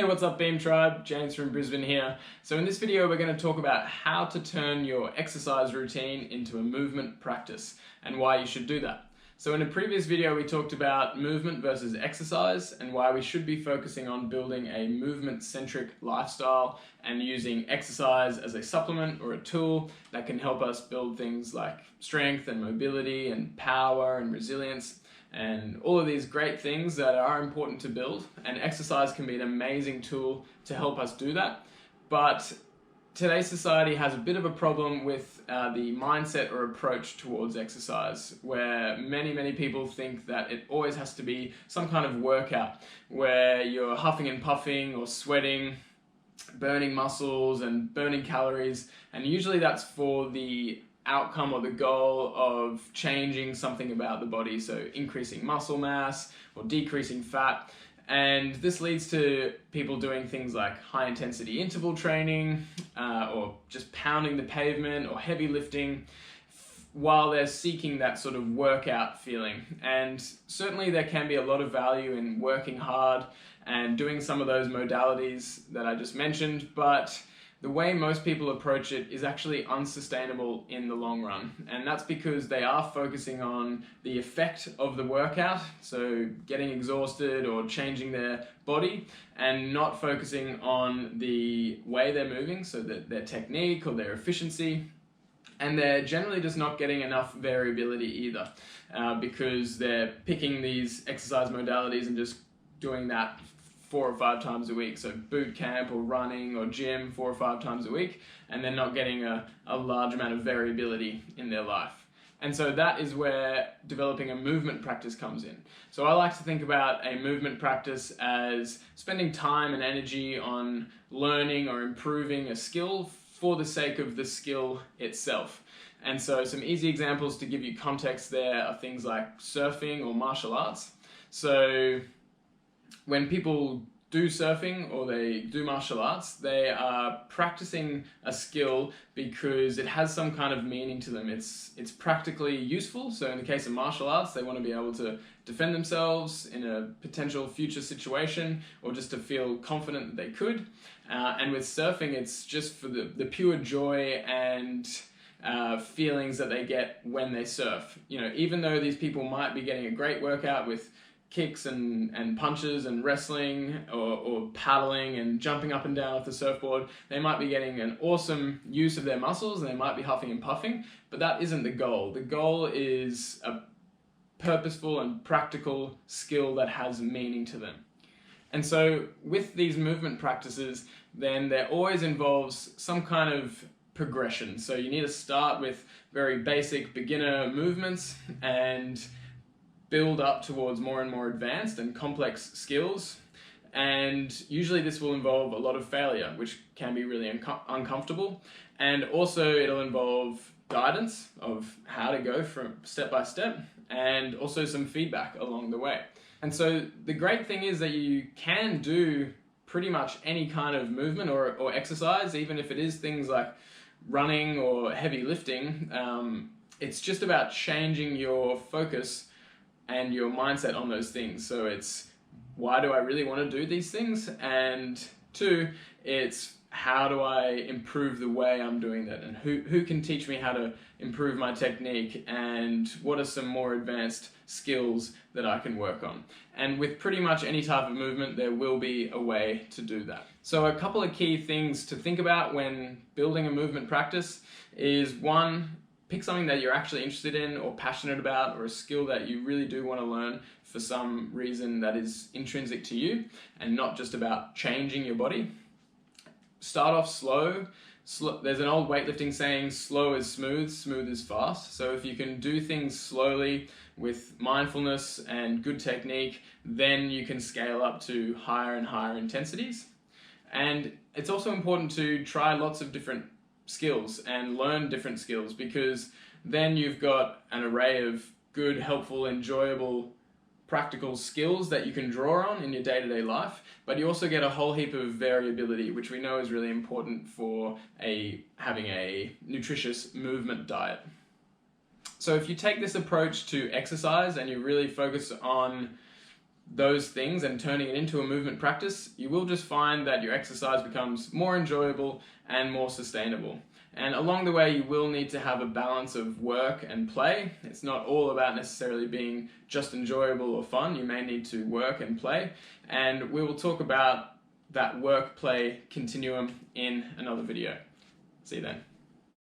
Hey, what's up Beam Tribe? James from Brisbane here. So in this video we're going to talk about how to turn your exercise routine into a movement practice and why you should do that. So in a previous video we talked about movement versus exercise and why we should be focusing on building a movement-centric lifestyle and using exercise as a supplement or a tool that can help us build things like strength and mobility and power and resilience and all of these great things that are important to build, and exercise can be an amazing tool to help us do that. But today's society has a bit of a problem with the mindset or approach towards exercise, where many people think that it always has to be some kind of workout where you're huffing and puffing or sweating, burning muscles and burning calories, and usually that's for the outcome or the goal of changing something about the body, so increasing muscle mass or decreasing fat. And this leads to people doing things like high intensity interval training or just pounding the pavement or heavy lifting while they're seeking that sort of workout feeling. And certainly there can be a lot of value in working hard and doing some of those modalities that I just mentioned, but the way most people approach it is actually unsustainable in the long run. And that's because they are focusing on the effect of the workout, so getting exhausted or changing their body, and not focusing on the way they're moving, so that their technique or their efficiency. And they're generally just not getting enough variability either, because they're picking these exercise modalities and just doing that 4 or 5 times a week, so boot camp or running or gym 4 or 5 times a week, and they're not getting a large amount of variability in their life. And so that is where developing a movement practice comes in. So I like to think about a movement practice as spending time and energy on learning or improving a skill for the sake of the skill itself. And so some easy examples to give you context there are things like surfing or martial arts. So when people do surfing or they do martial arts, they are practicing a skill because it has some kind of meaning to them. It's practically useful. So in the case of martial arts, they want to be able to defend themselves in a potential future situation or just to feel confident that they could. And with surfing, it's just for the pure joy and feelings that they get when they surf. You know, even though these people might be getting a great workout with kicks and punches and wrestling or paddling and jumping up and down off the surfboard, they might be getting an awesome use of their muscles and they might be huffing and puffing, but that isn't the goal. The goal is a purposeful and practical skill that has meaning to them. And so with these movement practices, then there always involves some kind of progression. So you need to start with very basic beginner movements and build up towards more and more advanced and complex skills. And usually this will involve a lot of failure, which can be really uncomfortable. And also it'll involve guidance of how to go from step by step, and also some feedback along the way. And so the great thing is that you can do pretty much any kind of movement or exercise, even if it is things like running or heavy lifting. It's just about changing your focus and your mindset on those things. So it's, why do I really want to do these things? And 2, it's how do I improve the way I'm doing that? And who can teach me how to improve my technique? And what are some more advanced skills that I can work on? And with pretty much any type of movement, there will be a way to do that. So a couple of key things to think about when building a movement practice is, 1, pick something that you're actually interested in or passionate about, or a skill that you really do want to learn for some reason that is intrinsic to you and not just about changing your body. Start off slow. There's an old weightlifting saying, slow is smooth, smooth is fast. So if you can do things slowly with mindfulness and good technique, then you can scale up to higher and higher intensities. And it's also important to try lots of different skills and learn different skills, because then you've got an array of good, helpful, enjoyable, practical skills that you can draw on in your day-to-day life, but you also get a whole heap of variability, which we know is really important for having a nutritious movement diet. So if you take this approach to exercise and you really focus on those things and turning it into a movement practice, you will just find that your exercise becomes more enjoyable and more sustainable. And along the way, you will need to have a balance of work and play. It's not all about necessarily being just enjoyable or fun. You may need to work and play. And we will talk about that work-play continuum in another video. See you then.